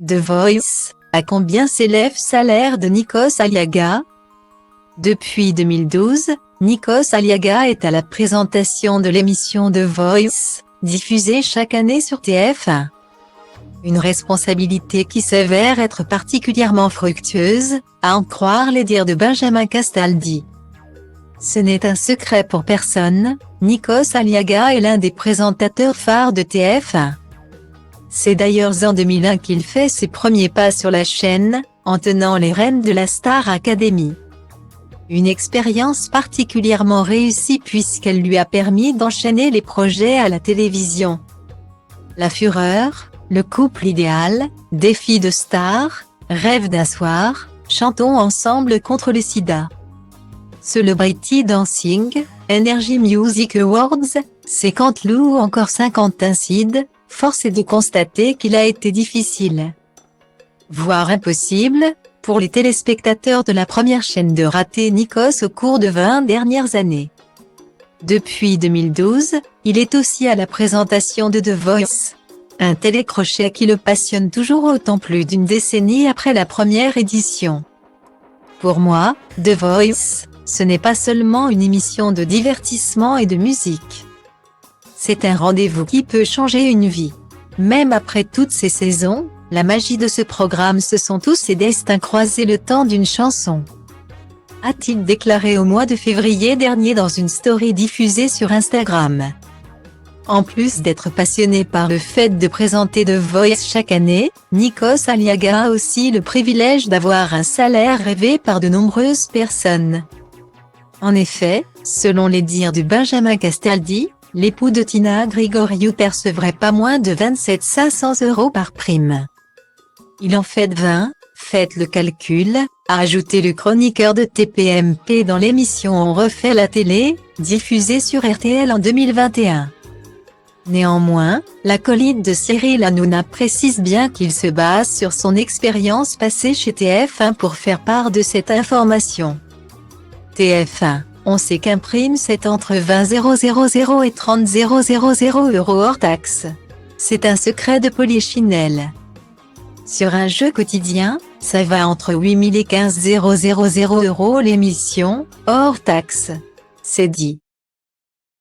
The Voice, à combien s'élève salaire de Nikos Aliaga? Depuis 2012, Nikos Aliaga est à la présentation de l'émission The Voice, diffusée chaque année sur TF1. Une responsabilité qui s'avère être particulièrement fructueuse, à en croire les dires de Benjamin Castaldi. Ce n'est un secret pour personne, Nikos Aliaga est l'un des présentateurs phares de TF1. C'est d'ailleurs en 2001 qu'il fait ses premiers pas sur la chaîne, en tenant les rênes de la Star Academy. Une expérience particulièrement réussie puisqu'elle lui a permis d'enchaîner les projets à la télévision. La Fureur, Le couple idéal, Défi de star, Rêve d'un soir, Chantons ensemble contre le sida. Celebrity Dancing, Energy Music Awards, 50 loups ou encore 50 incides, force est de constater qu'il a été difficile, voire impossible, pour les téléspectateurs de la première chaîne de rater Nikos au cours de 20 dernières années. Depuis 2012, il est aussi à la présentation de The Voice, un télécrochet qui le passionne toujours autant plus d'une décennie après la première édition. Pour moi, The Voice, ce n'est pas seulement une émission de divertissement et de musique. C'est un rendez-vous qui peut changer une vie. Même après toutes ces saisons, la magie de ce programme, ce sont tous ces destins croisés le temps d'une chanson, a-t-il déclaré au mois de février dernier dans une story diffusée sur Instagram. En plus d'être passionné par le fait de présenter The Voice chaque année, Nikos Aliaga a aussi le privilège d'avoir un salaire rêvé par de nombreuses personnes. En effet, selon les dires de Benjamin Castaldi, l'époux de Tina Grigoriou percevrait pas moins de 27 500 € par prime. Il en fait 20, faites le calcul, a ajouté le chroniqueur de TPMP dans l'émission On refait la télé, diffusée sur RTL en 2021. Néanmoins, l'acolyte de Cyril Hanouna précise bien qu'il se base sur son expérience passée chez TF1 pour faire part de cette information. TF1, on sait qu'un prime c'est entre 20 000 et 30 000 € hors taxe. C'est un secret de Polichinelle. Sur un jeu quotidien, ça va entre 8 000 et 15 000 € l'émission, hors taxe. C'est dit.